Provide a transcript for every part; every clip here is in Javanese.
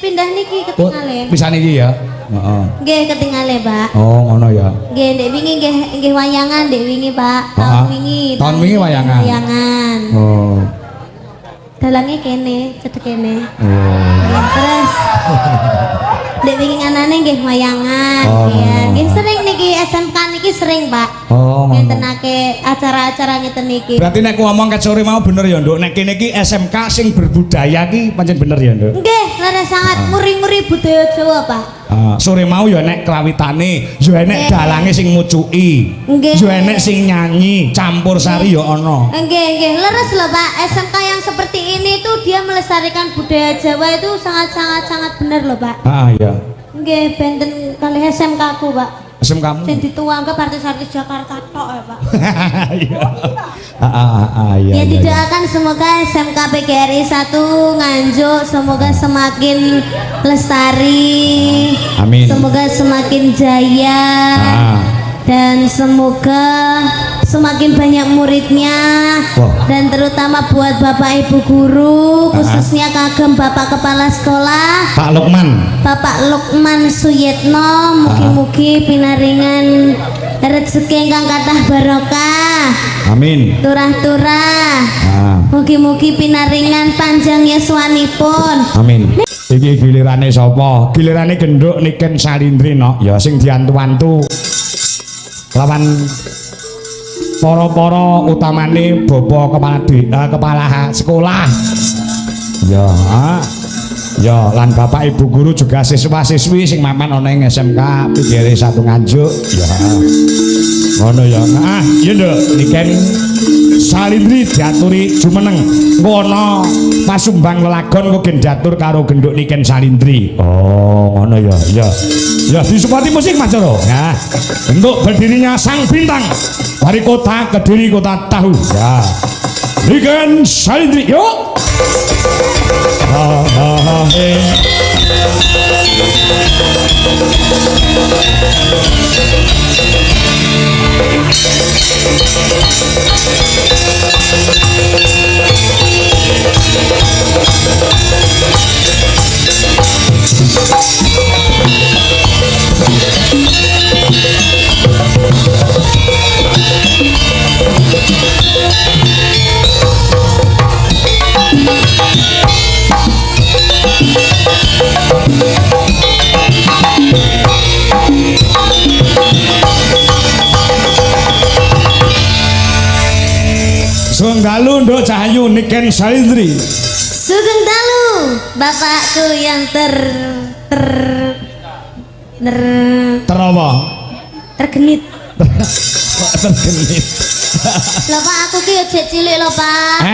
pindah niki ketinggalan. Bisa niki ya? Heeh. Nggih ketinggalan, Pak. Oh, ngono ya. Nggih, ndek wingi nggih wayangan, ndek wingi, Pak. Tahun wingi wayangan. Wayangan. Oh. Dalangnya kene, cedek kene. Oh. Terus ndek wingi nganane nggih wayangan. Ya, nggih sering niki SMK niki sering, Pak. Oh, ngentenake acara-acara ngeten niki. Berarti nek ku ngomong ket sore mau bener ya, Nduk. Nek kene iki SMK sing berbudaya ki pancen bener ya, Nduk. Nggih, leres sangat muri-muri budaya Jawa, Pak. Sore mau ya nek krawitane, ya enek dalange sing ngucuki. Ya enek sing nyanyi, campur sari ya ana. Nggih, leres lho, Pak. SMK yang seperti ini tuh dia melestarikan budaya Jawa itu sangat bener loh, Pak. Iya. Nggih, benten kali SMK ku, Pak. SMK-mu. Sing dituangke artis-artis Jakarta tok ya, Pak. Iya. Ya didoakan semoga SMK PGRI 1 Nganjuk semoga semakin lestari. Amin. Semoga semakin jaya. Dan semoga semakin banyak muridnya. Dan terutama buat Bapak Ibu guru, khususnya kagem Bapak Kepala Sekolah Bapak Lukman Suyetno, mugi-mugi pinaringan rezeki ingkang kathah barokah. Amin. Turah-turah. Mugi-mugi pinaringan panjang yuswanipun. Amin. Iki gilirane sapa? Gilirane Genduk Niken Salindri no. Ya sing diantu-antu lawan para utamane Bapak kepala sekolah. Ya, lan Bapak Ibu guru juga siswa-siswi sing mapan ana ing SMK PGRI 1 Nganjuk. Ya. Ngono ya. Iya Nduk, Niken Salindri diaturi jumeneng. Ngono pasumbang lelagon kok diatur karo Genduk Niken Salindri. Oh, ngono ya. Ya. Ya disupport musik Mas Coro. Nah, untuk berdirinya sang bintang dari kota Kediri, kota tahu. Ya. Niken Salindri, yuk. Sugeng dalu Nduk Cahayu Niken Salindri. Sugeng dalu bapakku yang tergenit. Tergenit. Lho Pak, aku ki yo jek cilik lho Pak.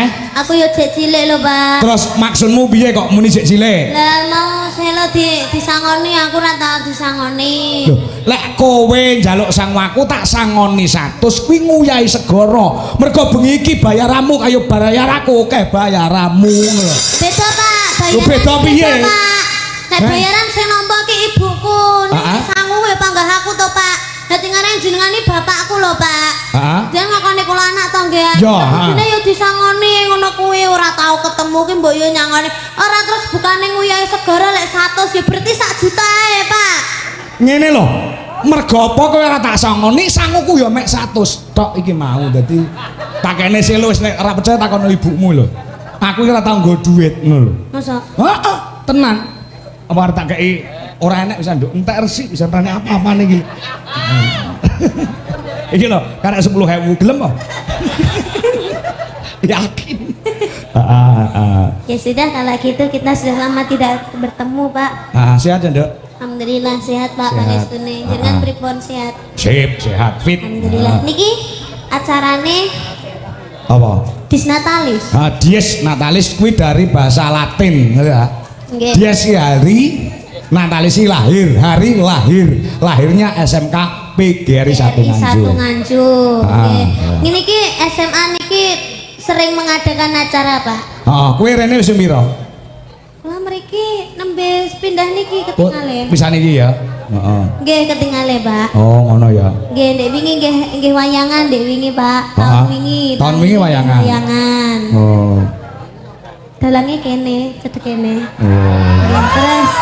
Aku yo jek cilik lho Pak. Terus maksudmu piye kok muni jek cilik? Lah mau selo disangoni aku ora tau disangoni. Lho, lek kowe njaluk sangu aku tak sangoni 100 kuwi nguyahi segara. Mergo bengi iki bayaranmu kaya bayar aku akeh bayaranmu lho. Beda Pak, bayaran. Beda piye? Nek bayaran sing nampa ki ibuku, nek sangu wae panggah aku to Pak. Dadi ngarep jenengane bapakku lho Pak. Dia ngakoni kula anak to nggih. Dene yo disangoni ngono kuwi ora tau ketemu ki mbok yo nyangoni. Ora terus bukane nguyahi segara lek 100 ya berarti 1 juta ae Pak. Ngene lho. Mergo apa kowe ora tak sangoni sanguku ya mek 100 tok iki mau. Dadi takene selo wis nek ora percaya takono ibumu lho. Aku iki ora tau nggo dhuwit ngono lho. Masa? Heeh, tenan. Apa arep tak kei ora enek bisa Nduk entek resik bisa tanya apa-apane iki. Iki lho, karek 10.000 gelem apa? Yakin. Ya sudah kalau gitu kita sudah lama tidak bertemu Pak. Sehat ya Nduk? Alhamdulillah sehat Pak Panestune. Jenengan pripun sehat? Sip, sehat, fit. Alhamdulillah. Niki acarane apa? Dies Natalis. Dies Natalis kuwi dari bahasa Latin, ya. Nggih. Dies hari Natalis hari lahirnya SMK PGRI 1 Nganjuk. Ngene iki SMA niki sering mengadakan acara Pak. Kowe rene wis piro? Lah mriki nembe pindah niki ketinggalan. Bisa niki ya? Nggih ketinggalan Pak. Oh ngono ya. Nggih ndek wingi nggih wayangan ndek wingi Pak. Tahun wingi wayangan. Oh. Dalangnya kene, cedek kene. Oh. Terus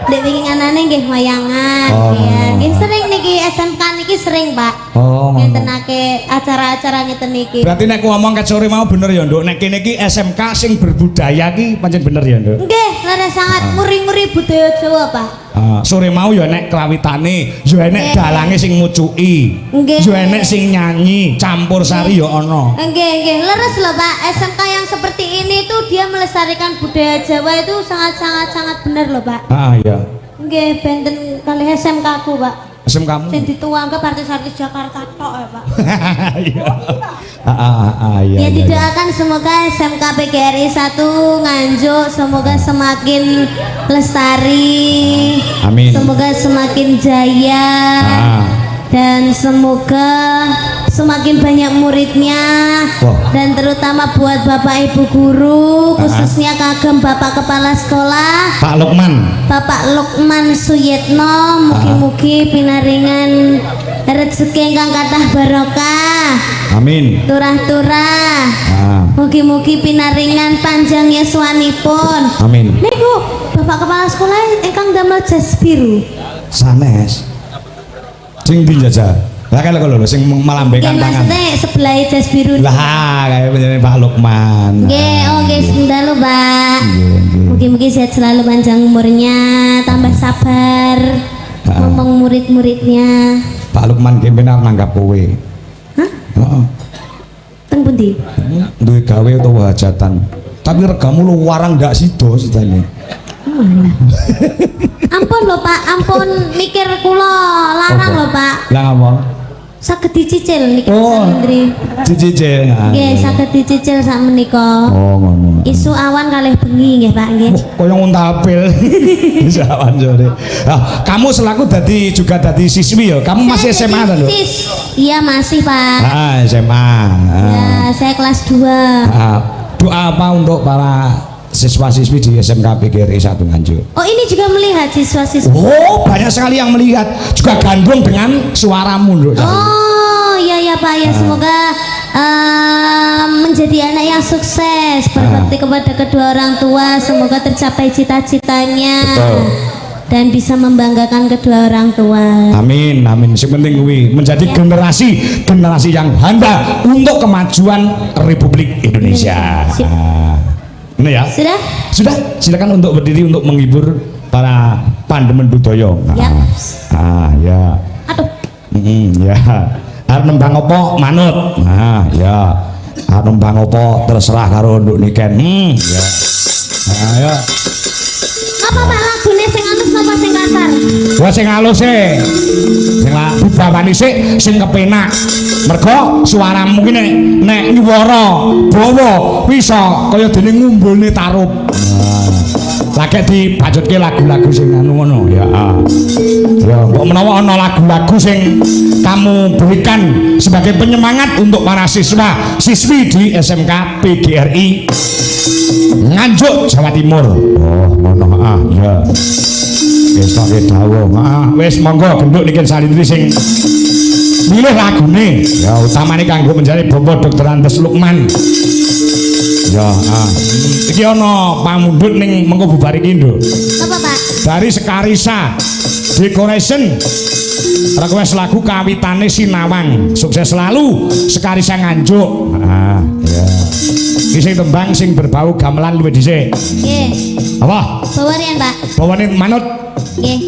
Dek wingi anane nggih wayangan ya. Nggih sering niki SMK niki sering, Pak. Oh, ngentenake acara-acara ngeten niki. Berarti nek ngomong ket sore mau bener ya, Nduk. Nek kene iki SMK sing berbudaya ki pancen bener ya, Nduk. Nggih, leres sangat muri-muri budaya Jawa, Pak. Sore mau ya nek klawitane, ya enek dalange sing ngucuki. Nggih. Ya enek sing nyanyi, campur sari ya ana. Nggih, leres lho, Pak. SMK yang seperti ini tuh dia melestarikan budaya Jawa itu sangat bener loh, Pak. Iya. Nggih, benten kalih SMK ku, Pak. SMK kamu? Sing dituangke artis-artis Jakarta tok ya, Pak. Iya. Iya. Ya didoakan semoga SMK PGRI 1 Nganjuk semoga semakin lestari. Amin. Semoga semakin jaya. Dan semoga semakin banyak muridnya. Dan terutama buat Bapak Ibu guru, khususnya kagem Bapak Kepala Sekolah Pak Lukman. Bapak Lukman Suyetno, mugi-mugi pinaringan rezeki ingkang kathah barokah. Amin. Turah-turah. Mugi-mugi pinaringan panjang yuswanipun. Amin. Niku Bapak Kepala Sekolah ingkang damel jas biru. Sanes. Sing ndi jajal? Lah kaya lho sing melambaikan tangan. Maksudnya sebelah jas biru. Lah kaya penjenengan Pak Lukman. Nggih, nggih sedalu, Pak. Mugi-mugi sehat selalu panjang umurnya, tambah sabar. Ngomong murid-muridnya. Pak Lukman ki benar nanggap kowe. Hah? Heeh. Teng pundi? Duwe gawe utawa hajatan. Tapi regamu lu warang ndak sida sidane. Ampun lho Pak, ampun mikir kula larang lho Pak. Lah ngapa? Saged dicicil niki Salindri. Dicicil. Nggih, saged dicicil sak menika. Oh, ngono. Isu awan kalih bengi nggih Pak nggih. Kaya nguntapil. Isu awan sore. Kamu selaku juga dadi siswi ya. Kamu masih SMA ta, Lho? Iya, masih Pak. SMA. Ya, saya kelas 2. Doa apa untuk para siswa-siswi di SMK PGRI 1 Nganjuk? Oh, ini juga melihat siswa-siswi. Oh, banyak sekali yang melihat. Juga gandrung dengan suaramu, Lho. Oh, iya Pak ya, semoga menjadi anak yang sukses, berbakti kepada kedua orang tua, semoga tercapai cita-citanya. Dan bisa membanggakan kedua orang tua. Amin, amin. Yang penting kuwi menjadi generasi yang handal untuk kemajuan Republik Indonesia. Ini ya? Sudah. Silakan untuk berdiri untuk menghibur para pandemen budaya. Ya. Aduh. Ya. Arep nembang apa manut. Ya. Arep nembang apa terserah karo nduk niken. Ya. Ya. Apa Pak lagune sing halus napa sing kasar? Wah sing halus e. Sing bawani sik sing kepenak. Mergo suaramu ki nek nyuwara dawa bisa kaya dene ngumbulne tarup. Lagi dibajutke lagu-lagu sing anu ngono ya. Ya, mbok menawa ana lagu-lagu sing kamu berikan sebagai penyemangat untuk para siswi di SMK PGRI Nganjuk Jawa Timur. Oh, ngono ya. Wis tak dawuh. Wis monggo genduk niki Salindri sing milih lagune. Ya utamane kanggo menjadi Bapak Dr. Andes Lukman. Ya, iki ana pamundhut ning mengko bubar iki, Nduk. Apa, Pak? Dari Sekarisa Decoration. Request lagu kawitane Sinawang. Sukses selalu Sekarisa Nganjuk. Ya. Iki sing tembang sing berbau gamelan luwih dhisik. Nggih. Apa? Bawanian, Pak. Bawane manut. Nggih.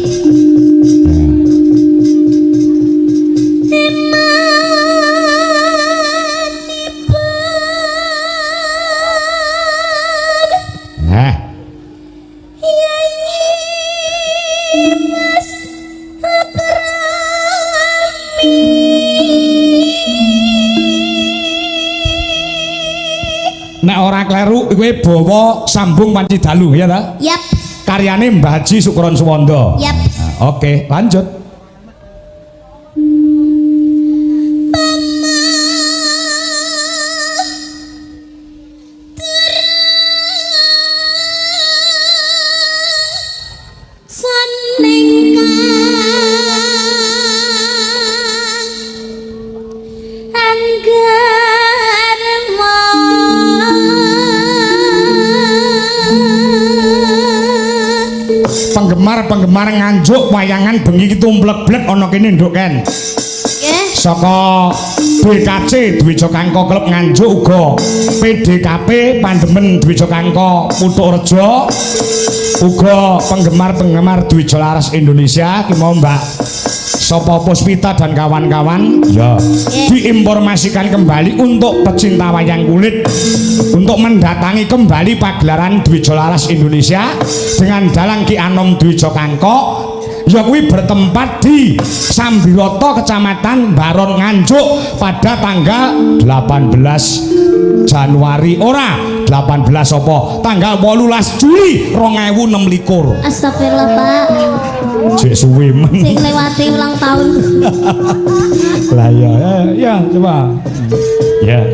Nek ora kleru kowe bawa sambung panci dalu ya ta? Yap. Karyane Mbah Haji Sukron Suwondo. Yap. Oke, lanjut. penggemar-penggemar Nganjuk wayangan bengi iki tumplek-blek ana kene nduk Ken. Nggih. Saka BKC Dwija Kangko Klub Nganjuk uga PDKP Pandemen Dwija Kangko Putuk Rejo uga penggemar-penggemar Dwija Laras Indonesia ki mau Mbak Sopo Puspita dan kawan-kawan ya diinformasikan kembali untuk pecinta wayang kulit untuk mendatangi kembali pagelaran Dwija Laras Indonesia dengan Dalang Ki Anom Dwija Kangko ya kuwi bertempat di Sambiroto Kecamatan Baron Nganjuk pada tanggal 18 Januari ora 18 apa tanggal 18 Juli 2026. Astagfirullah Pak. Jek suwe men. Sing lewati ulang tahun. Lah ya coba. Ya.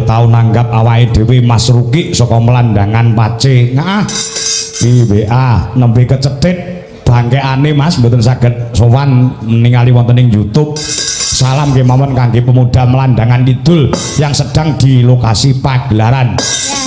Tau nanggap awake dhewe Mas Ruki saka Melandangan Pace ngah WA nembe kecethit bangkeane Mas mboten saged sowan ningali wonten ing YouTube. Salam kemawon kangge pemuda Melandangan Kidul yang sedang di lokasi pagelaran.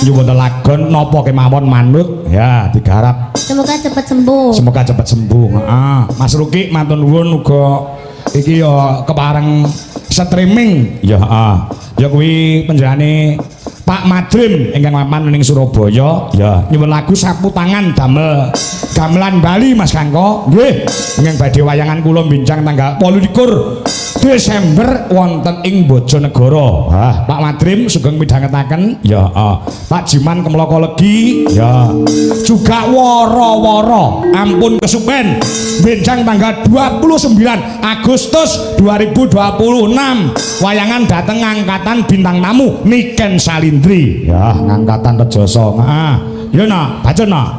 Nyuwun lagon napa kemawon manut ya digarap. Semoga cepat sembuh. Semoga cepat sembuh. Heeh. Mas Ruki matur nuwun uga iki ya kepareng streaming ya heeh. Ya kuwi penjerane Pak Madrim ingkang mapan ning Surabaya ya nyuwun lagu sapu tangan damel gamelan Bali Mas Kangko nggih ingkang badhe wayangan kula bincang tanggal 28 Desember wonten ing Bojonegoro. Wah, Pak Madrim sugeng midhangetaken ya Pak Jiman Kemloko Legi ya juga woro-woro ampun kesupen bincang tanggal 29 Agustus 2026 wayangan dateng angkatan bintang tamu Niken Salindri ya ngangkatan Rejoso. Ya nah bacana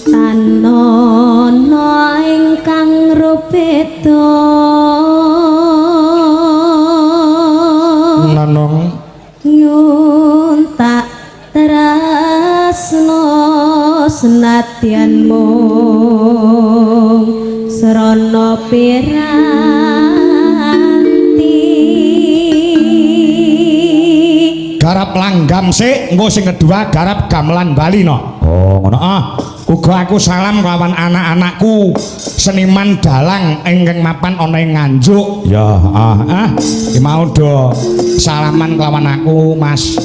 Tanono ingkang rupeda nanong nyun tak tresno senadyan mung srana piranti garap langgam sik engko sing kedua garap gamelan Bali no. Oh ngono uga aku salam kelawan anak-anakku seniman dalang ingkang mapan ana ing Nganjuk ya iki mau do salaman kelawan aku Mas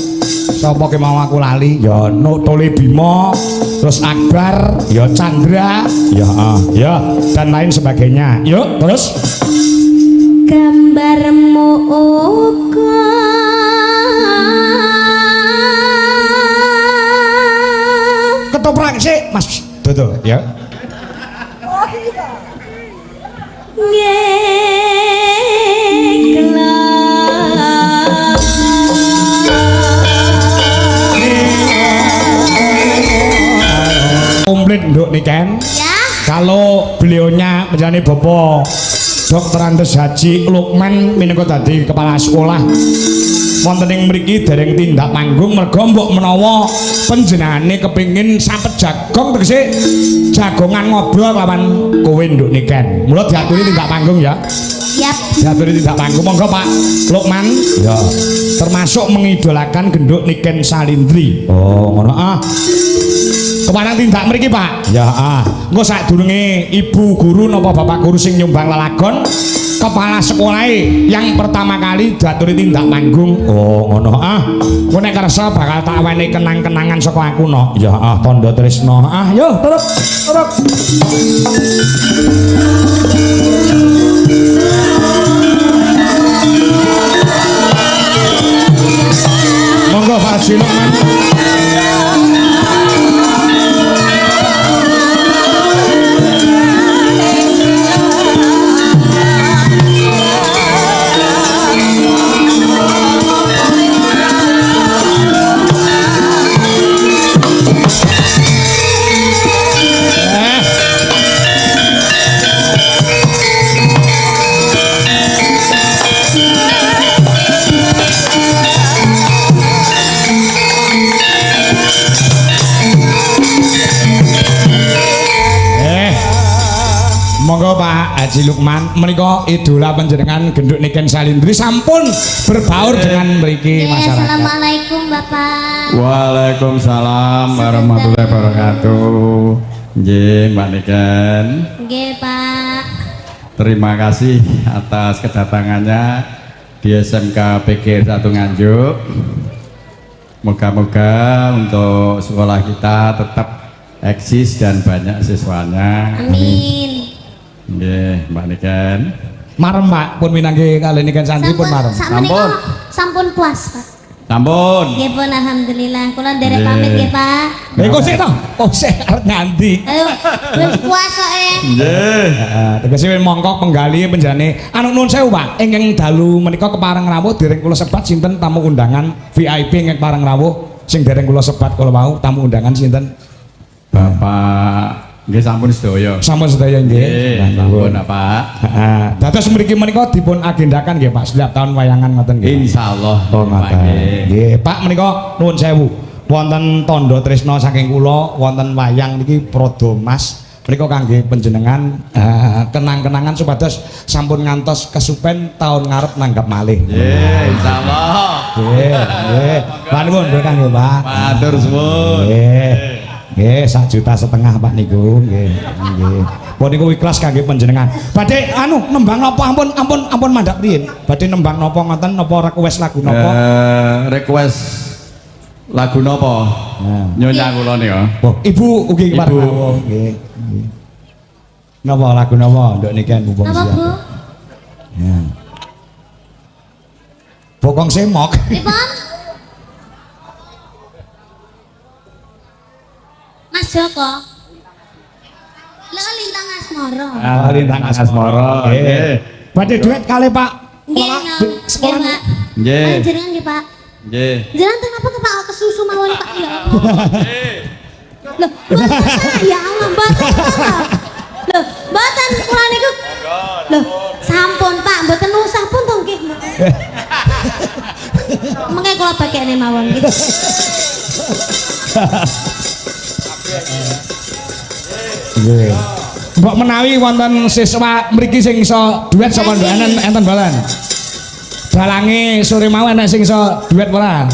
sapa ki mau aku lali ya Tole Bimo terus Akbar ya Chandra ya dan lain sebagainya yuk terus gambarmu uga ketoprak sik Mas Dodo ya komplit nduk Niken ya kalau beliaunya menjadi Bopo Dr. Andes Haji Lukman minangka dadi kepala sekolah wonten ing mriki dereng tindak panggung merga mbok menawa panjenengane kepingin sapet jagong tegese jagongan ngobrol lawan kowe nduk niken. Mula diaturi tindak panggung ya. Siap. Diaturi tindak panggung monggo Pak Lukman. Ya. Termasuk mengidolakan genduk Niken Salindri. Oh, ngono ah. Keparang tindak mriki Pak. Ya ah. Engko sadurunge ibu guru napa bapak guru sing nyumbang lelagon kepala sekolah yang pertama kali diaturi tindak panggung. Oh ngono ah. Kowe nek kersa bakal tak wenehi kenang-kenangan saka aku no. Ya ah tandha tresna. Ah yo turut. Monggo Pak Haji Lukman. Monggo Pak Haji Lukman menika idola panjenengan genduk Niken Salindri sampun berbaur dengan mriki masyarakat. Assalamualaikum Bapak. Waalaikumsalam warahmatullahi wabarakatuh. Nggih Mbak Niken. Nggih Pak. Terima kasih atas kedatangannya di SMK PG 1 Nganjuk. Moga-moga untuk sekolah kita tetap eksis dan banyak siswanya. Amin. Nggih, Mbak Niken. Marem Pak, pun minangke kali Niken Sandri pun marem. Sampun. Sampun puas Pak. Sampun. Nggih pun alhamdulillah. Kula nderek pamit nggih Pak. Lha kok sik to? Oh sik arep nganti. Ayo, wis puas kok Nggih. Heeh, tegese mongko penggali penjane. Anu nuwun sewu Pak, ingkang dalu menika kepareng rawuh dereng kula sebat sinten tamu undangan VIP ingkang pareng rawuh sing dereng kula sebat kula mau tamu undangan sinten? Bapak nggih sampun sedaya. Sampun sedaya nggih. Sampun Pak. Heeh. Dados mriki menika dipun agendakan nggih Pak setiap tahun wayangan ngoten nggih. Insyaallah. Oh ngoten. Nggih, Pak menika nuwun sewu. Wonten tandha tresna saking kula wonten wayang niki Prada Mas. Menika kangge panjenengan kenang-kenangan supados sampun ngantos kesupen tahun ngarep nanggap malih. Nggih, insyaallah. Nggih, nggih. Pak nuwun nggih Pak. Matur suwun. Nggih. Nggih, 1,5 juta Pak niku. Nggih, nggih. Pun niku ikhlas kangge panjenengan. Badhe anu nembang napa ampun mandhap riyin. Badhe nembang napa ngoten napa request lagu napa? Request lagu napa? Nyonya kula nika. Oh, Ibu ugi pareng rawuh. Nggih. Napa lagu napa nduk niken mumpung Napa siap. Bu? Ya. Bokong semok. Pripun? Mas Joko. Lha lintang asmara. Lintang asmara. Nggih. Badhe duet kali Pak. Nggih, Sekolah. Pak. Nggih. Jenengan nggih Pak. Nggih. Jenengan kenapa Pak kesusu mawon Pak ya Allah. Loh, ya Allah mboten Pak. Loh, mboten kula niku. Loh, sampun Pak, mboten usah pun to nggih. Mengke kula bakekne mawon nggih. Nggih. Mbok menawi wonten siswa mriki sing iso duet sapa nduk enten balan. Dalange sore mau enak sing iso duet ora?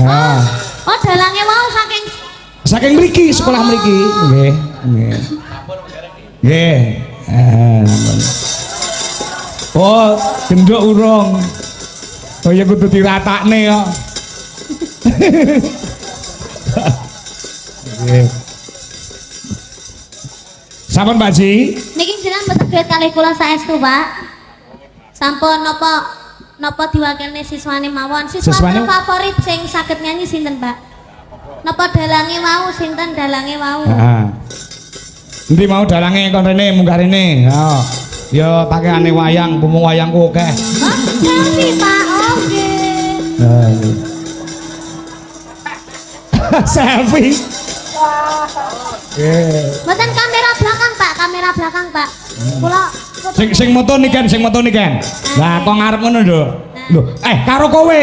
Ah. Oh, dalange wau Saking mriki sekolah mriki. Nggih, nggih. Nggih. Oh, genduk urung. Oh ya kudu diratakne kok. Nggih. Sampun Pak Ji? niki jenengan mboten duet kalih kula saestu, Pak. Sampun napa diwakilne siswane mawon. Siswane favorit sing saged nyanyi sinten, Pak? Napa dalange wau sinten dalange wau? Heeh. Endi mau dalange kon rene munggah rene. Ya. Ya pakaiane wayang, pumung wayangku akeh. Oh, selfie, Pak. Oke. Selfie. Mboten kamera belakang, Pak. Kamera belakang, Pak. Kula Sing moto niken. Lah kok ngarep ngono lho. Lho, karo kowe.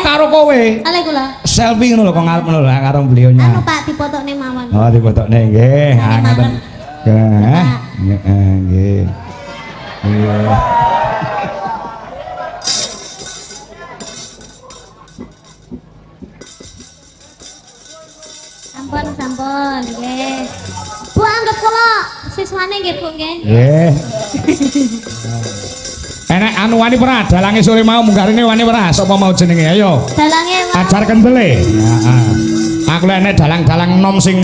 Karo kowe. Ale kula. Selfie ngono lho kok ngarep ngono lho karo beliaunya. Anu Pak dipotokne mawon. Oh, dipotokne nggih. Ah ngoten. Nggih. Iya. Sampun, nggih. Bu anggap kula siswane nggih, Bu nggih. Nggih. Enek anu wani ora dalange sore mau munggarine wani ora sapa mau jenenge ayo. Dalange Ajar kendele. Heeh. Aku lek enek dalang-dalang nom sing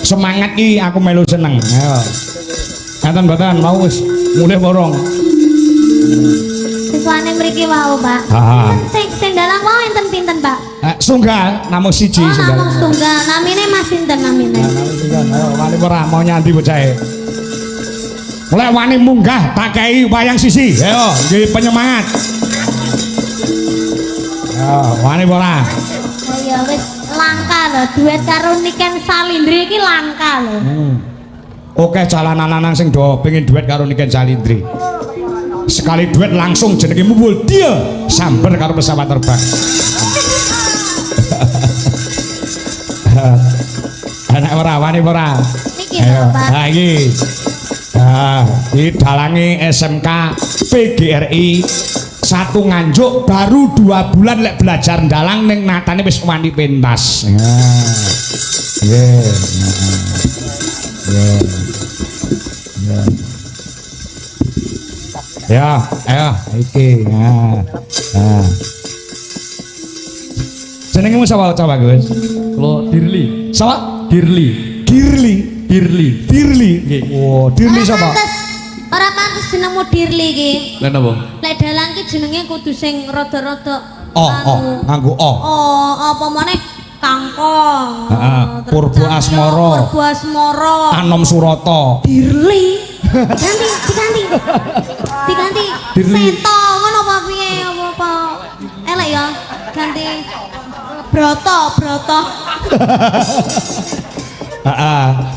semangat iki aku melu seneng. Ayo. Ngaten mboten mau wis mulih borong. siswane mriki wau, Pak. Sing dalang wau enten pinten, Pak? Sunggal, namung siji sunggal. Namung tunggal. Namine Mas sinten namine? Wani ora mau nyanti bocahe. Mulai wani munggah tak kei wayang sisi. Ayo, nggih penyemangat. Wani ora. Ya wis langka lho, duet karo Niken Salindri iki langka lho. Oke jalanan-anan sing do pengen duet karo Niken Salindri. Sekali duet langsung jenenge mumbul dia sambar karo pesawat terbang. Anak ora wani ora. Niki lho, Pak. Ha iki. Di dalangi SMK PGRI satu nganjuk baru 2 bulan lek belajar dalang ning natane wis wani pentas. Ya, ayo iki. Jenengmu sapa coba Gus? Lo Dirli. Sapa? Dirli. Dirli. Oh, Dirli sapa? Ora pantes jenengmu Dirli iki. Lah napa? Lek dalang ki jenenge kudu sing rada-rada nganggo apa meneh kangkong. Heeh, Purbo Asmara. Anom Surata. Dirli. Diganti. Seto ngono apa piye apa? Elek ya. Ganti Broto.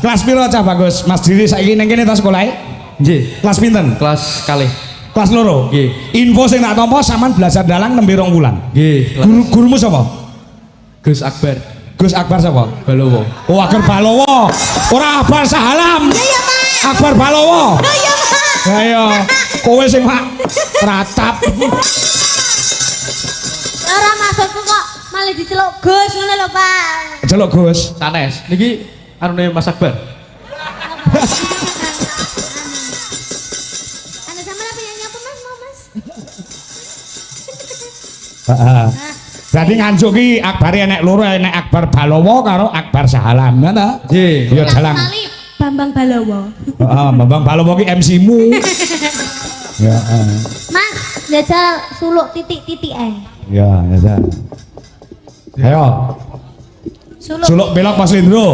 Kelas piro cah bagus? Mas Diri saiki ning kene ta sekolahe? Nggih. Kelas pinten? Kelas kalih. Kelas loro. Nggih. Info sing tak tampa sampean belajar dalang nembe 2 wulan. Nggih. Gurumu sapa? Gus Akbar. Gus Akbar sapa? Balowo. Oh, Akbar Balowo. Ora Akbar Sahalam. Iya, Pak. Akbar Balowo. Iya, Pak. Ayo, kowe sing mak ratap. Ora maksudku kok malah diceluk Gus ngono lho, Pak. Celuk Gus. Sanes. Niki anune Mas Akbar. Anu sampean apa yang nyapu Mas, mau Mas? Berarti nganjuk ki Akbare enek loro, enek Akbar Balowo karo Akbar Sahalam, ngono ta? Nggih. Ya dalang. Bambang Balowo. Heeh, Bambang Balowo ki MC-mu. Ya, Mas, jajal suluk titik-titik ya, ya. Ayo. Suluk belok Mas Lindro.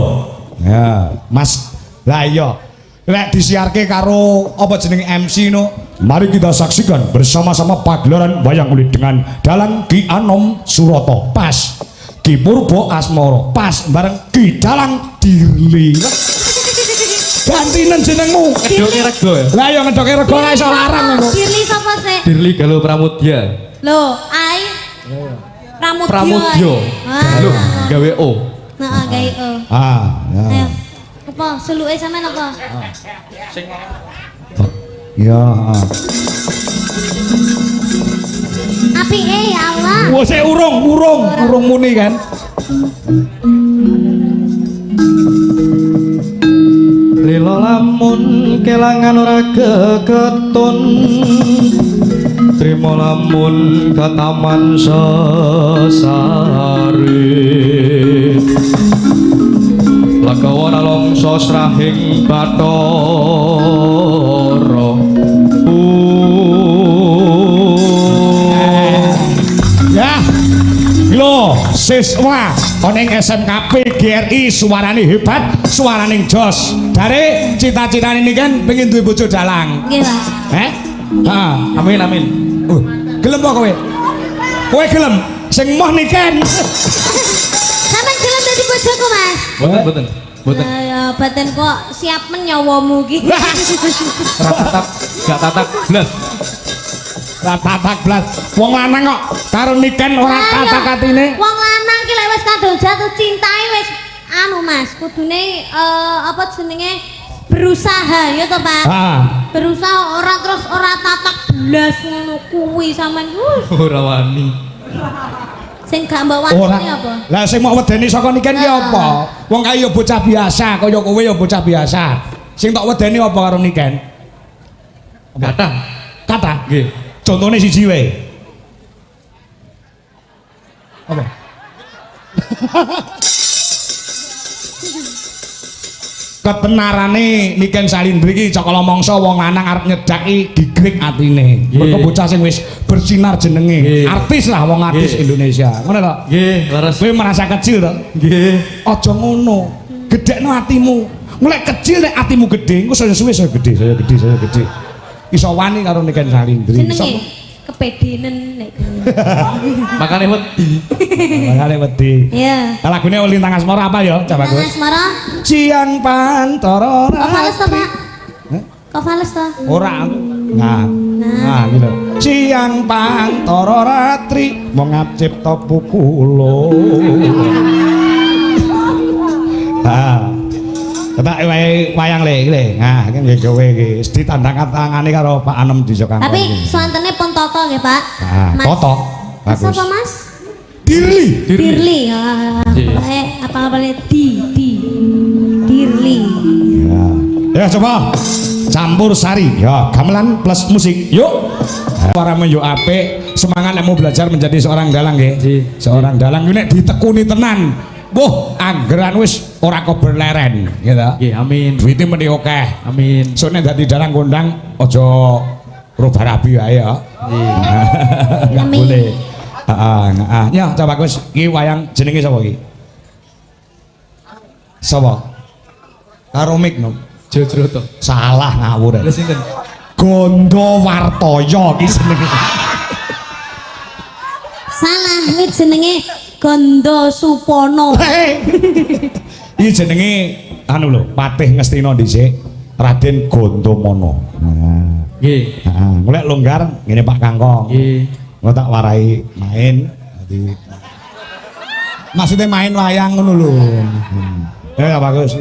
Ya, Mas. Lah iya. Lek disiarke karo apa jeneng MC no. Mari kita saksikan bersama-sama pagelaran wayang kulit dengan dalang Ki Anom Surata. Pas. Ki Purbo Asmara. Pas bareng Ki Dalang Dirli. Gantinen jenengmu. Ngedoke rego ya. Lah ya ngedoke rego ora iso larang ngono. Dirli sapa sih? Dirli Galuh Pramudya. Lho, ai. Pramudya. Galuh gawe O. Heeh, gawe O. Ya. Ayo. Apa suluke sampean apa? Ya, Apike ya Allah. Wah, saya urung muni kan. Lila lamun kelangan ora geketun, trimo lamun kataman sesari, lagawana longso srahing Bathara. Ya, lo siswa oneng SMK PGRI suarane hebat, suarane jos. Dari cita-cita ini kan pengen duwe bojo dalang. Nggih, Pak. Amin amin. Gelem apa kowe? Kowe gelem? Sing moh Niken. Sampeyan gelem dadi bojoku, Mas? Boten. Mboten. Ya batin kok siap menyawamu ki. Tatap, gak tatap blas. Tatak blas. Wong lanang kok karo niken ora tatak atine. Wong lanang ki lek wis kadung jatuh cintai wis anu Mas, kudune apa jenenge berusaha ya toh Pak. Berusaha ora terus ora tatak blas ngono kuwi sampean. Ora wani. Sing gak mbok wani apa? Lah sing mau wedeni saka niken ki apa? Wong kaya bocah biasa, kaya kowe ya bocah biasa. Sing tak wedeni apa karo niken? Kata. Kata. Nggih. Contone siji wae. Apa? Ketenarane Niken Salindri iki cakala mangsa wong lanang arep nyedaki gigrik atine. Mergo bocah sing wis bersinar jenenge. Artis lah wong artis Indonesia. Ngono to? Nggih, leres. Kowe merasa kecil to? Nggih. Aja ngono. Gedhekno atimu. Mulai kecil nek atimu gedhe, engko saya suwe saya gedhe. Iso wani karo Niken Salindri. Jenenge kepedenen nek. Makane wedi. Makane wedi. Iya. Lagune Lintang Asmara apa ya? Coba Gus. Asmara. Siang pantoro Kok fales to, Pak? Kok fales to? Ora. Nah, gitu. Siang pantoro ratri mongap cipta pukulo. Ketak wayang le. Nah, iki nggih kowe iki ditandang tangane karo Pak Anem di Jokanto. Tapi swantene pun toto nggih, Pak. Nah, toto. Mas Bagus. apa, Mas? Dirli. Apa Dirli. Ya coba campur sari. Ya, gamelan plus musik. Yuk. Para menyo apik, semangat nek mau belajar menjadi seorang dalang nggih. Seorang dalang ku nek ditekuni tenan. Wah, anggeran wis ora keberleren, gitu. Nggih, amin. Duite meni akeh. Amin. Soale dadi dalang kondang aja rubah rabi wae ya. Nggih. Enggak boleh. Heeh, ya coba Gus, iki wayang jenenge sapa iki? Sapa? Karo mik no. Jojro to. Salah ngawur. Lha sinten? Gondo Wartoyo iki jenenge. Salah, iki jenenge Gondo Supono. Iki jenenge anu lho, Patih Ngastina dhisik, Raden Gondomono. Nah. Nggih. Heeh, golek longgar ngene Pak Kangkong. Nggih. Engko tak warai main. Dadi maksudnya main wayang ngono lho. Ya bagus.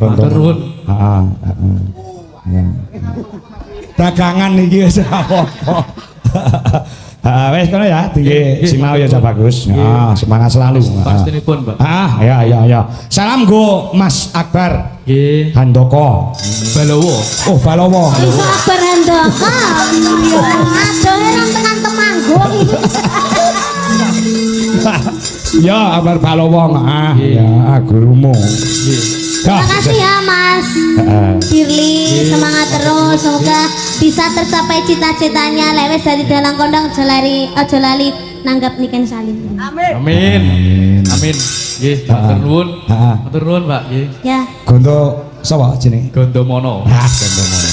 Matur nuwun. Heeh. Dagangan iki wis apa-apa. Wes kono ya, tinggi sinau ya Cak Bagus. Semangat selalu. Pastinipun, Pak. Ya. Salam go Mas Akbar. Nggih. Handoko. Balowo. Oh, Balowo. Iso Akbar Handoko. Iya, adone nang tekan Temanggung. Ya, Akbar Balowo. Ya, gurumu. Nggih. Terima kasih ya Mas Dirli, semangat terus, semoga bisa tercapai cita-citanya. Lewes dari dalang kondang aja lali nanggap Niken Salindri. Amin. Nggih, matur nuwun. Matur nuwun, Pak. Nggih. Ya. Gondo sapa jenenge? Gondomono. Gondomono.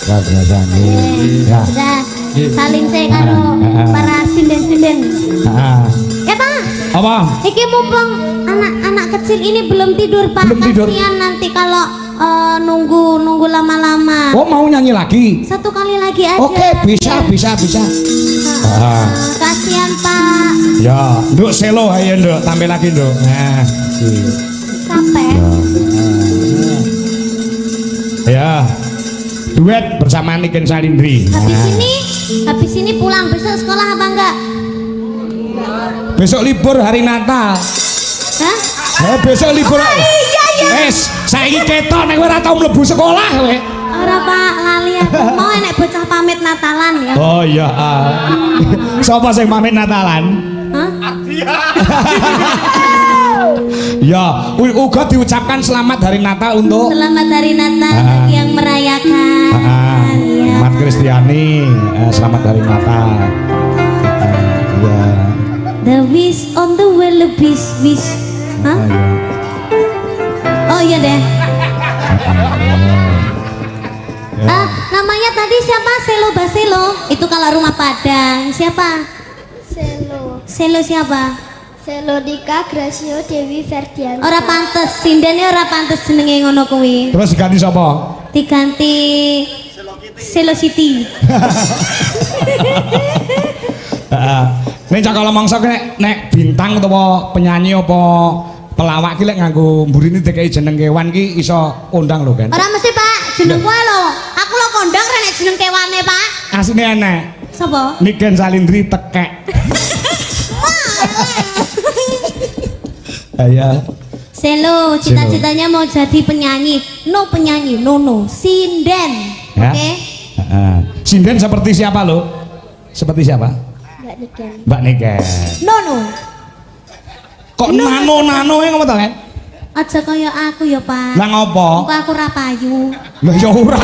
Ya biasa nggih. Ya. Sudah saling saya karo para sinden-sinden. Ya Pak. Apa? Iki mumpung anak-anak kecil ini belum tidur Pak. Belum tidur. Kasihan nanti kalau nunggu lama-lama. Oh, mau nyanyi lagi? Satu kali lagi aja. Oke, bisa. Kasihan Pak. Ya, nduk selo ayo nduk, tampil lagi nduk. Nah, Capek. ya. Duet bersama Niken Salindri. Habis ini pulang besok sekolah apa enggak? Besok libur hari Natal. Hah? Besok libur. Iya. Wes, saiki ketok nek ora tau mlebu sekolah kowe. Ora Pak, lali aku. Mau enek bocah pamit Natalan ya. Oh iya. Sapa sing pamit Natalan? Hah? Ya, uga diucapkan selamat hari Natal untuk Selamat hari Natal bagi yang merayakan. Ya. Umat Kristiani, selamat hari Natal. Ya. The wish on the well, the wish. Hah? Oh iya deh. Namanya tadi siapa? Selo Baselo. Itu kalau rumah Padang. Siapa? Selo siapa? Selodika Gracio Dewi Ferdiansa. Ora pantes, sindene ora pantes jenenge ngono kuwi. Terus diganti sapa? Diganti Selo Siti. Heeh. Nek cakala mangsa nek bintang utawa penyanyi apa pelawak ki lek nganggo mburine dikai jeneng kewan ki iso kondang lho kan. Ora mesti, Pak. Jenengku ae lho. Aku lho kondang ra nek jeneng kewane, Pak. Asline enek. Sapa? Niken Salindri tekek. Ayah. Selo, cita-citanya mau jadi penyanyi. No penyanyi, no. Sinden. Ya? Oke. Sinden seperti siapa lo? Seperti siapa? Mbak Niken. Mbak Niken. No. Kok nano ngomong to kan? Aja kaya aku ya, Pak. Lah ngopo? Kok aku ra payu. Lah ya ora.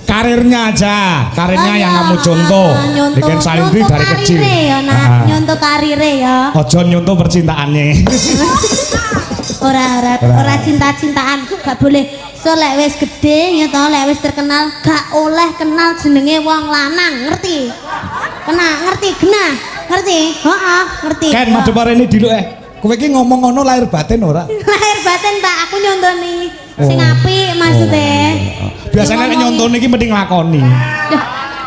Karirnya aja, karirnya yang kamu contoh. Niken Salindri dari kecil. Ya, nyontoh karire ya. Ojo nyontoh percintaannya. Ora cinta-cintaan gak boleh. So lek wis gede ya toh, lek wis terkenal gak oleh kenal jenenge wong lanang, ngerti? Ngerti genah? Ngerti? Heeh, ngerti. Ken madhep arene diluk kowe iki ngomong ngono lahir batin ora? Lahir batin, Pak, aku nyontoni sing apik maksudnya. Biasanya nek nyontoni iki mending lakoni.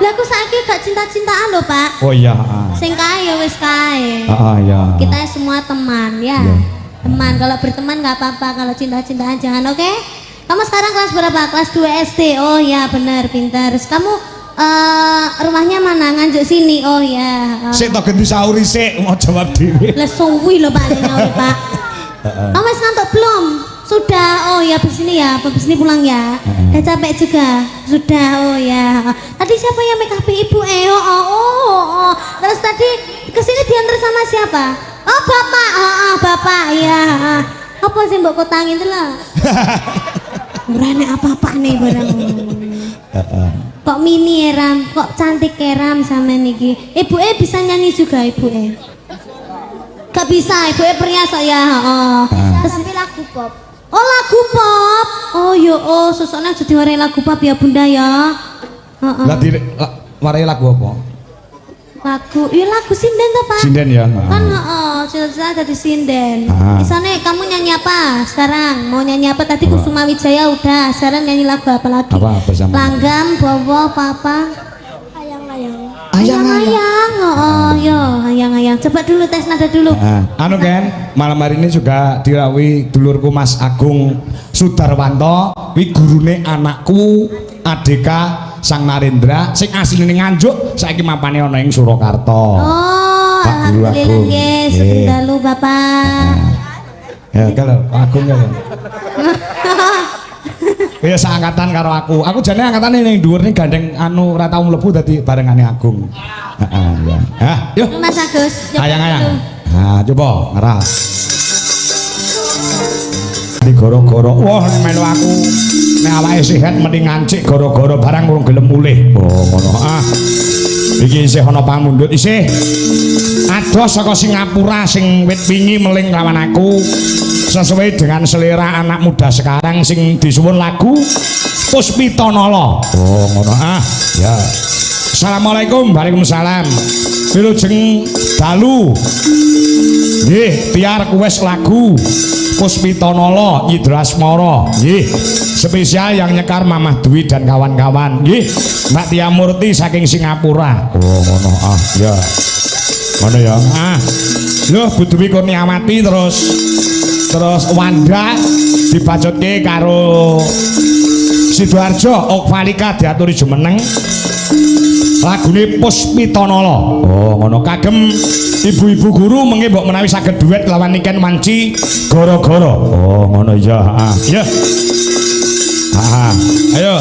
Lah aku saiki gak cinta-cintaan lho, Pak. Oh iya, Sing kae ya wis kae. iya. Kita semua teman ya. Teman, kalau berteman nggak apa-apa, kalau cinta-cintaan jangan, oke? Kamu sekarang kelas berapa? Kelas 2 SD. Oh ya, benar, pintar. Terus kamu rumahnya mana? Nganjuk sini. Oh ya. Sik tok ganti sauri sik mau jawab dhewe. Lah suwi lho Pak nyauri, Pak. Kamu wis ngantuk belum? Sudah. Oh ya, habis ini ya. Habis ini pulang ya. Udah capek juga. Sudah. Oh ya. Tadi siapa yang make up Ibu? Oh. Terus tadi kesini diantar sama siapa? Oh bapak, bapak, iya. Apa sih mbok kotangin itu lah? Murane apa-apa nih barang. Kok mini Ram, kok cantik Ram sama niki. Ibu bisa nyanyi juga ibu Gak bisa, ibu perhiasa ya. Tapi lagu pop. Oh lagu pop. Oh yo sosoknya jadi warai lagu pop ya bunda ya. Lah warai lagu apa? Lagu sinden toh Pak? Sinden ya. Kan cita-cita jadi sinden. Misalnya kamu nyanyi apa sekarang? Mau nyanyi apa? Tadi Kusuma Wijaya udah. Sekarang nyanyi lagu apa lagi? Apa sama? Langgam, Bowo, apa? Ayang-ayang. Ayang-ayang. Ayang-ayang. Coba dulu tes nada dulu. Anu kan, malam hari ini juga dirawi dulurku Mas Agung Sudarwanto, wi gurune anakku Adeka Sang Narendra sing asline Nganjuk saiki mapane ana ing Surakarta. Oh, Pak Guru alhamdulillah Agung. nggih, sedalu Bapak. Ya kalau Agung ya. Ya seangkatan karo aku. Aku jane angkatane ning dhuwur ning gandeng anu ora tau mlebu dadi barengane Agung. Heeh ya. Yuk. Mas Agus, coba Ayang-ayang. dulu. Nah, coba ngeras. Di goro-goro. Wah, melu aku. Nek awake sehat mending ngancik goro-goro barang urung gelem mulih. Oh, ngono. Iki isih ana pamundhut isih. Ados saka Singapura sing wit wingi meling lawan aku. Sesuai dengan selera anak muda sekarang sing disuwun lagu Puspita Nala. Oh, ngono. Ya. Assalamualaikum. Waalaikumsalam. Wilujeng dalu. Nggih, biar kuwes lagu Puspita Nala Nyidrasmara. Nggih, spesial yang nyekar Mamah Dwi dan kawan-kawan. Nggih, Mbak Tia Murti saking Singapura. Oh, ngono. Ya. Ngono ya. Lho, Bu Dwi Kurniawati terus Wanda dibacutke karo Sidoarjo Okvalika diaturi jumeneng lagune Puspita Nala. Oh ngono, kagem ibu-ibu guru mengke mbok menawi saged duet lawan Niken Manci Goro-goro. Oh ngono ya. Ya. Ayo.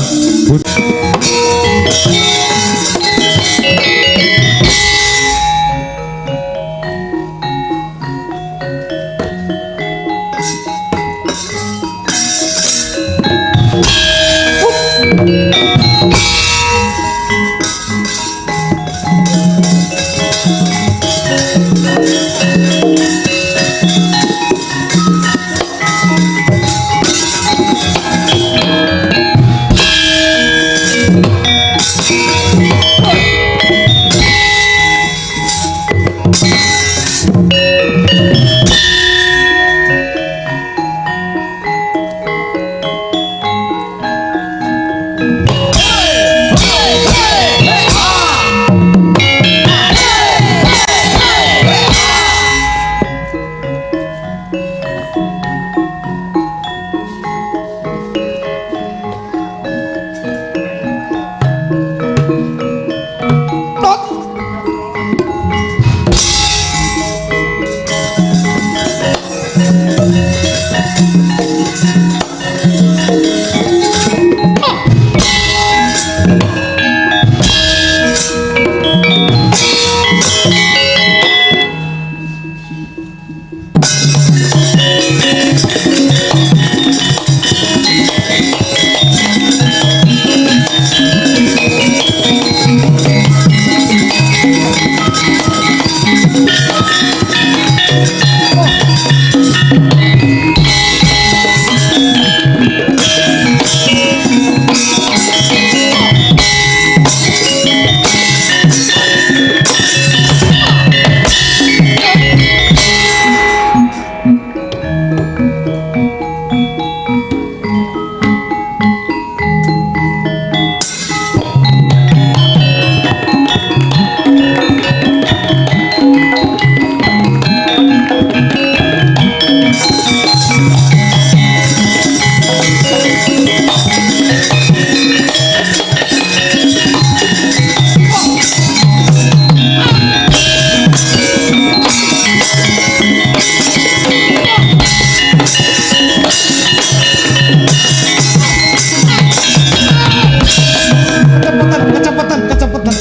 Kecepatan.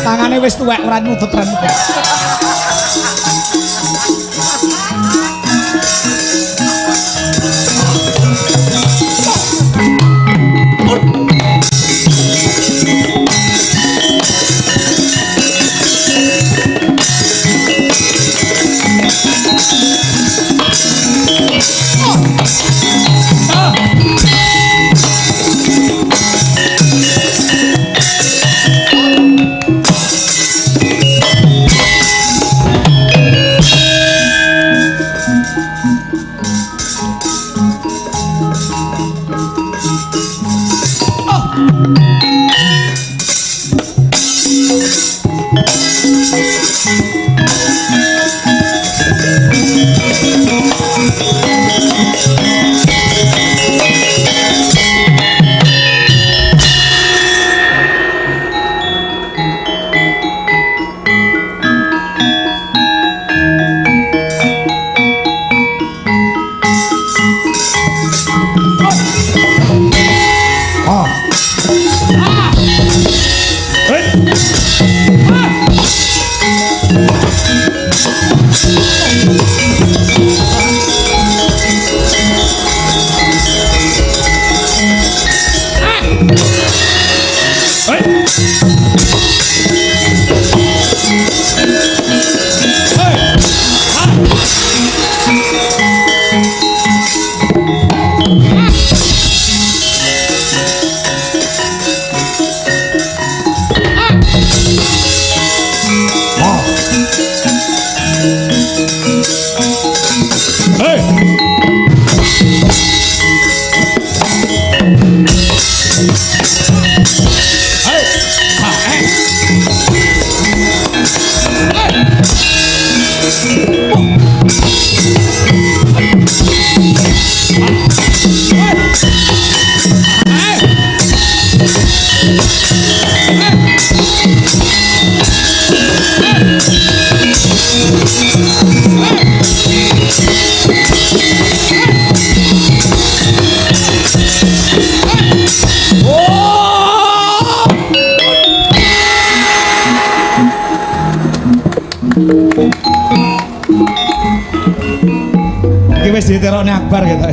Tangane wis tuwek ora nutut ren. Iki wis diterokne Akbar gitu.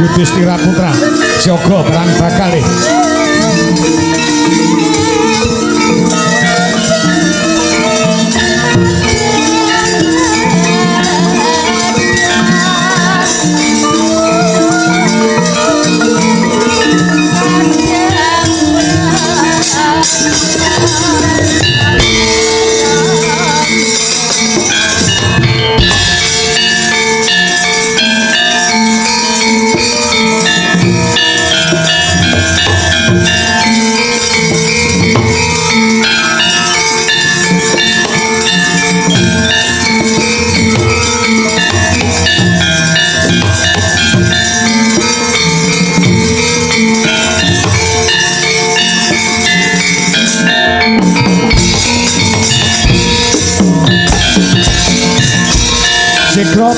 Yudhistira Putra Siaga perang bakale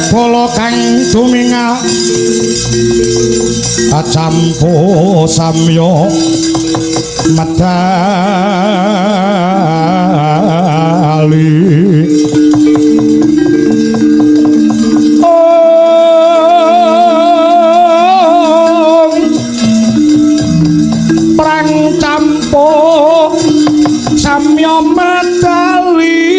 Bala kang tumingal acampu samya medali perang campu samya medali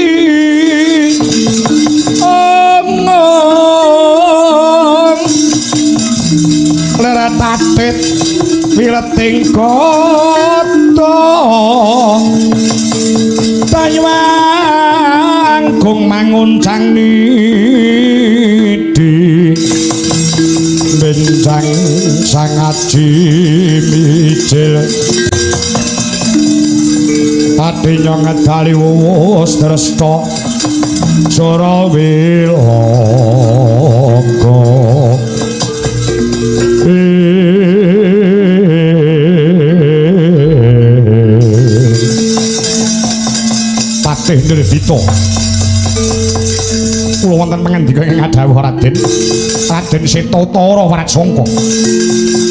tatit wileting kota tayanggung manguncang nidi benjang sangaji mijil adinya ngedali wuwus dresta sora wilaga Patih Nirbita kula wonten pangandika ing adhawuh Raden Setotara Warasangka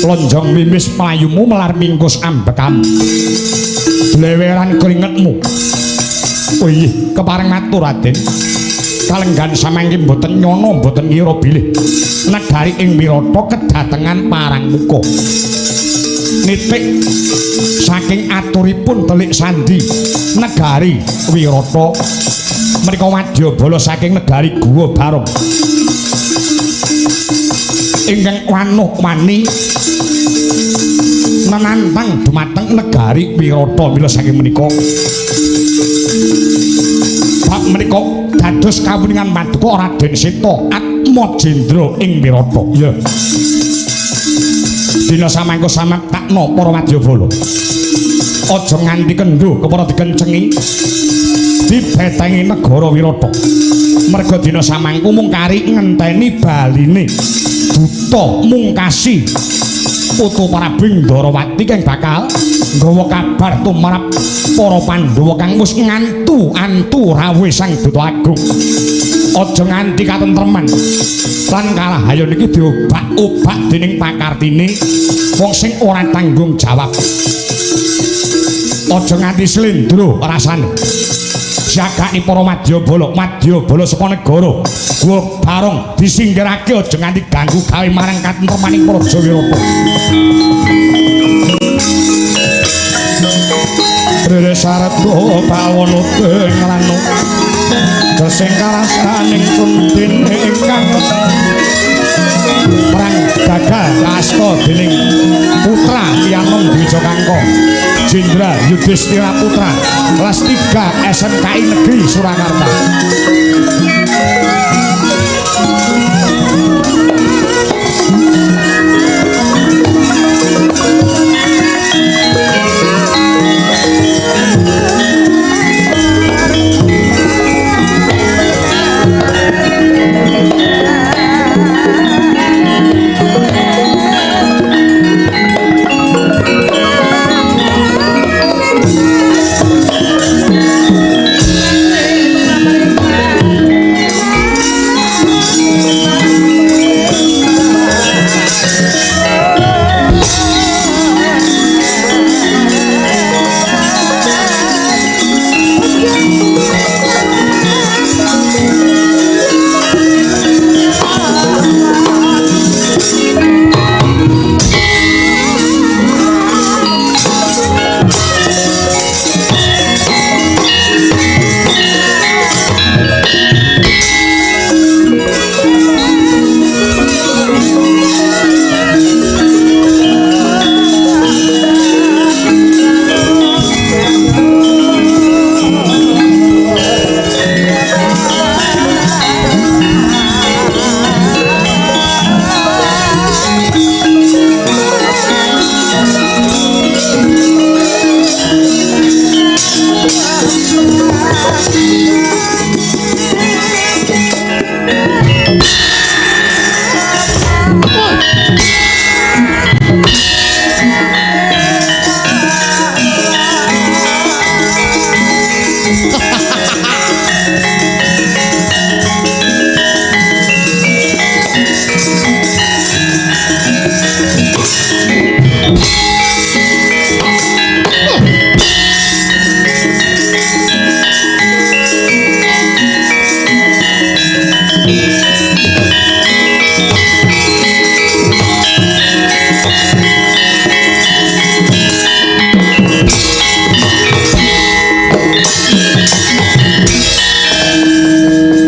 lonjong mimis playumu melar mingkus ambekam bleweran keringetmu oh iya kepareng matur Raden kalenggan samangke mboten nyono mboten ngira bilih negari ing Wirata kedatengan parang muka nitik saking aturipun telik sandi negari Wirata menika wadyabala saking negari Guwa Barong ingkang wanuh wani menantang dumateng negari Wirata mila saking menika bab menika dados kawuningan paduka Raden Seta Atmajendra ing Wirata ya dina samangka samaktakna para wadyabala aja nganti kendho kepara dikencengi dibetengi negara Wirata merga dina samangku mung kari ngenteni baline duta mungkasi putu Prabu Ndarawati kang bakal nggawa kabar tumrap para Pandhawa kang wis ngantu-antu rawuh Sang Duta Agung aja nganti katentreman lan kalahayan iki diobak-obak dening pakartine wong sing ora tanggung jawab aja nganti slendro rasane jagani para wadyabala saka negara Guwa Barong disingkirake aja nganti ganggu gawe marang katentremaning Praja Wirata Rere sarto pawono tengrano geseng karasaning kuntin ingkang perang gagal kasta dening putra Yanom Dwijakangka Jenderal Yudhistira Putra kelas 3 SMKI Negeri Surakarta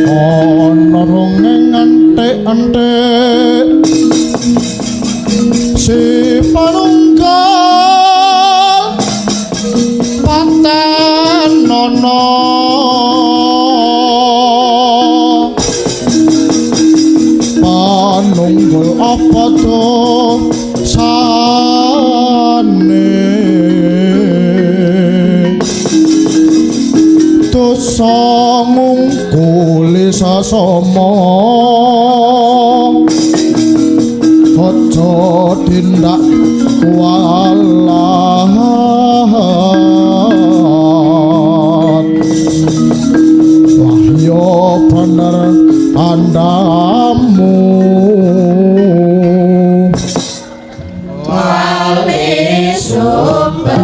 ana rongeng antek-antek si panunggal paten nono panunggul apa to sane dosa ngungkuli sasama aja tindak kualat wahyo bener andamu wali sumber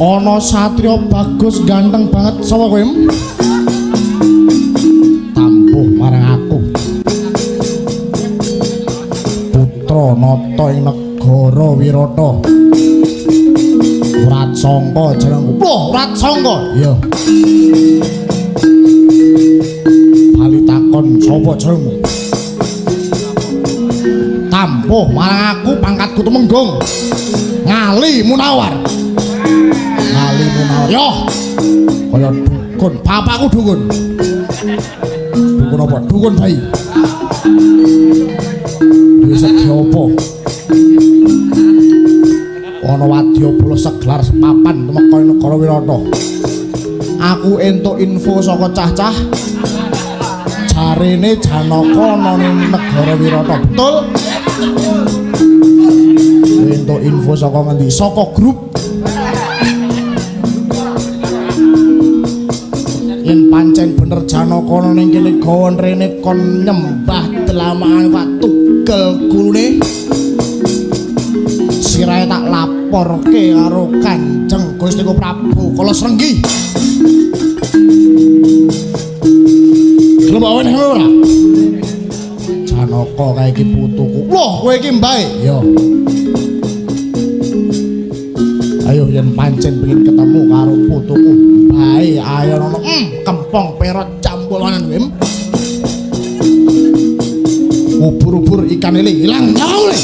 ana satria bagus ganteng banget sapa kowe tampuh marang aku putra nata ing negara Wirata Ratsangka jenengku wah Ratsangka iya bali takon sapa jenengmu tampuh marang aku pangkatku Tumenggung Ngali Munawar Ngali Munawar yo kaya dukun bapakku dukun dukun apa dukun bayi bisa diopo ana wadya pula segelar sepapan temeka negara Wirata aku entuk info saka cah-cah jarene Janaka ana ning negara Wirata betul entuk info saka ngendi saka grup yen pancen bener Janaka ana ning kene gawon rene kon nyembah delamaan watu tugel kulune sirahe tak laporke karo Kanjeng Gustiku Prabu Kalasrenggi gelem awen ora Janaka kae iki putuku lho kowe iki mbae ya ayo yen pancen pengen ketemu karo putuku bae ayo ono kempong perot campulan wem ubur-ubur ikan lele ilang nyaule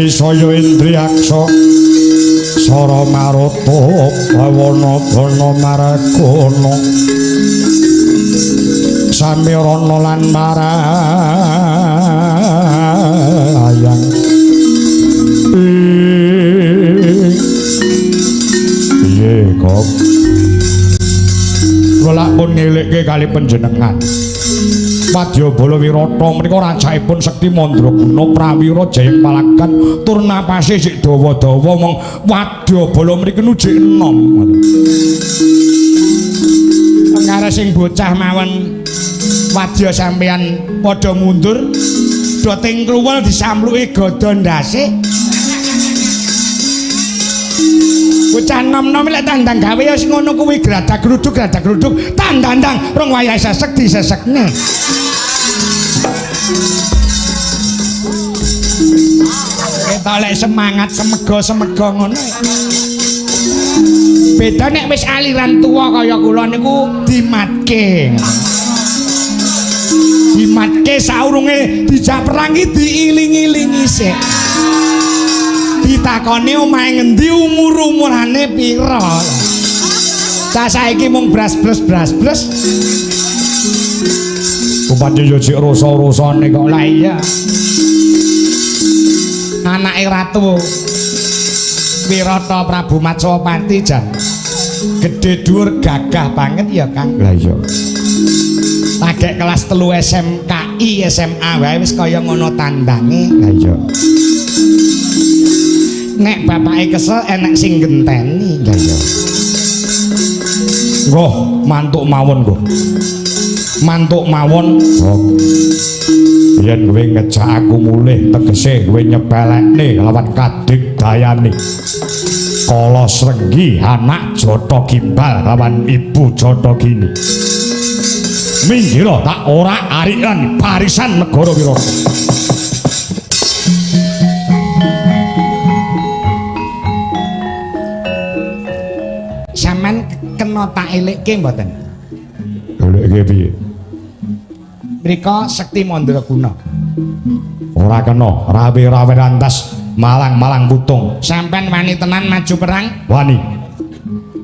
Wisaya Indriyaksa Sara Marata Bawana Bana Maragana Samirana lan marayang piye kok kula pun ngelikke kali panjenengan Wadyabala Wirata menika rajaipun Sekti Mandraguna prawira jayeng palagan tur napase sik dawa-dawa mong Wadyabala mriki nuju enom. Perkara sing bocah mawon wadya sampeyan padha mundur do ting kluwel disampluki godha ndase. Bocah nom-nom lek tandang gawe ya sing ngono kuwi gradak-gruduk tandang rong wayah sesek disesekne. Kita lek semangat semega ngono. Beda nek wis aliran tua kaya kula niku dimatke. Dimatke saurunge dijak perang iki diiling-ilingi sik. Ditakoni omahe ngendi umur-umurane pira. Cah saiki mung bras-bres. Upane yo cek rasa-rasane kok lah iya. Anake ratu Wirata Prabu Matsapati jan gedhe dhuwur gagah banget ya Kang. Lah iya. Lagek kelas 3 SMKI SMA wae wis kaya ngono tandange. Lah iya. Nek bapake kesel enek sing genteni. Lah iya. Nggoh, mantuk mawon nggoh. Mantuk mawon. Oh. Yen kowe ngejak aku mulih tegese kowe nyepelekne lawan kadigdayane. Kala Srenggi anak Jata Gimbal lawan ibu Jata Gini. Minggira tak ora arikan barisan negara Wirata. Sampeyan kena tak elikke mboten? Elikke piye? Mrika Sekti Mandraguna. Ora kena, rawe-rawe rantas, malang-malang putung. Sampeyan wani tenan maju perang? Wani.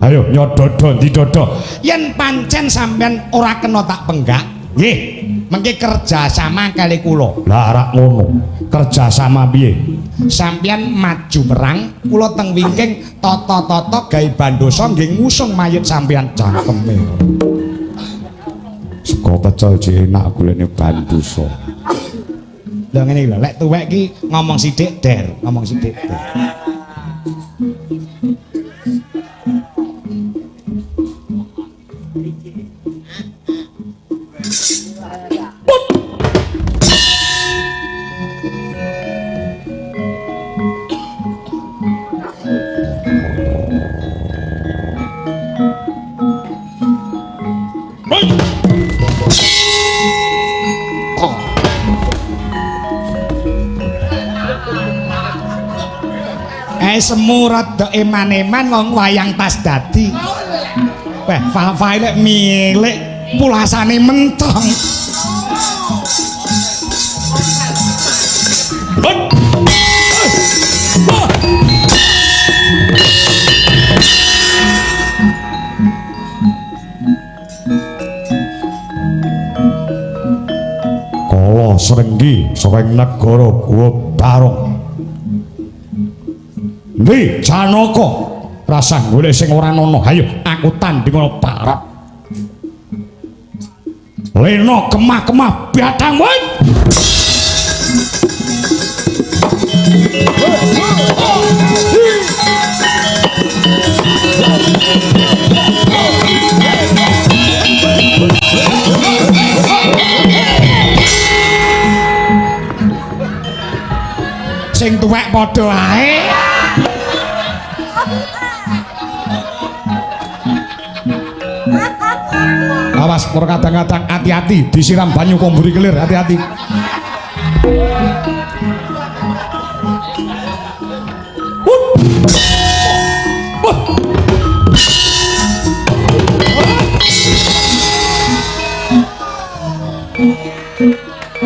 Ayo nyododo didodo. Yen pancen sampeyan ora kena tak penggak, nggih, mengki kerja sama kali kula. Lah rak ngono. Kerja sama piye? Sampeyan maju perang, kula teng wingking tata-tata gawe bandosa nggih ngusung mayit sampeyan cangkeme. Sego pecel jek enak golene bandosa. Lah ngene iki lho, lek tuwek iki ngomong sithik der, ngomong sithik der. Semu rada eman-eman wong wayang tas dadi. Weh, file milik pulasane mentong. Kala Srenggi saking negara Guwa Barong. Ndi Janaka rasa golek sing ora ana. Hayo aku tanding ana parap. Lena kemah-kemah biadang wae. Sing tuwek padha ae. Awas por kadang-kadang hati-hati disiram banyu komburi kelir, hati-hati.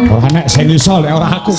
Ora nek sing iso lek ora aku.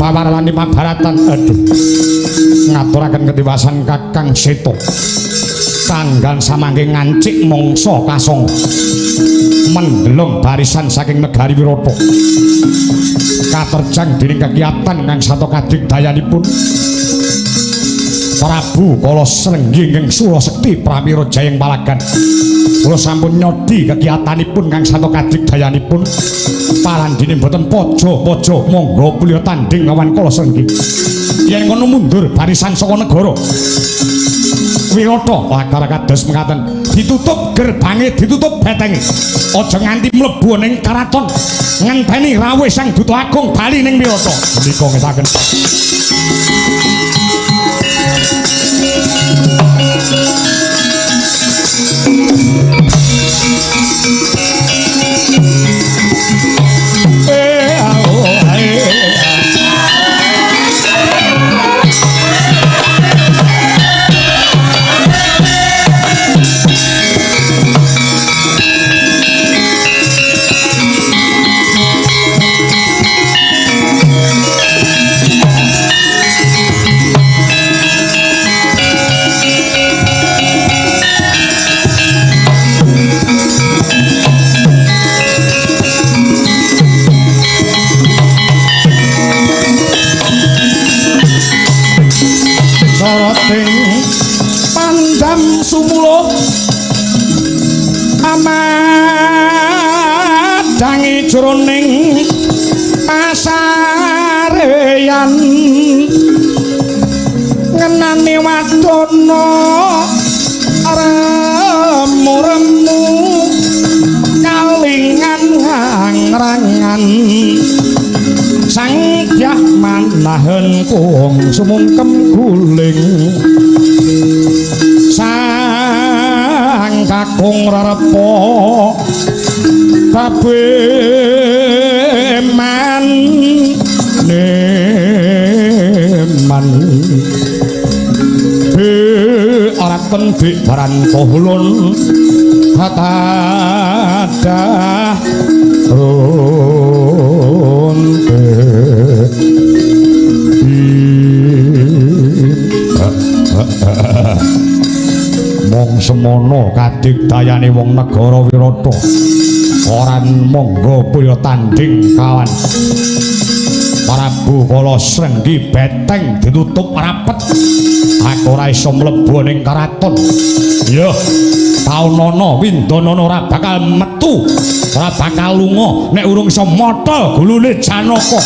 pawarwani Mahabharatan. Aduh, ngaturaken ketiwasan Kakang Seta kanggan samangke ngancik mangsa kasong mendelong barisan saking negari Wirata katerjang dening kegiatan kang sata kadigdayanipun Prabu Kala Srenggi ingkang Sura Sekti Pramira Jayeng Palagan. Kula sampun nyodi kegiatanipun kang sata kadigdayanipun parandene boten pojo-pojo monggo kulya tanding lawan Kala Srenggi. Yen kono mundur barisan saka negara Wirata lakar kados mekaten, ditutup gerbange, ditutup betenge. Aja nganti mlebu ning karaton ngenteni rawuh Sang Duta Agung bali ning Wirata. Menika ngetaken. Pandam sumula amadangi jroning pasareyan ngenani wadana remu-remu kalingan ngrangan sang dyah manahen kuwung sumungkem guling sang kakung rarepa babeman neman ora kendhik baran pohlon hatadah ronte mong semono kadigdayane wong negara Wirata oran monggo pulya tanding kawan Prabu Kala Srenggi beteng ditutup rapet aku ora iso mlebu ning karaton. Yo Taunana Windanana ora bakal metu, ora bakal lunga nek urung iso motol gulune Janaka.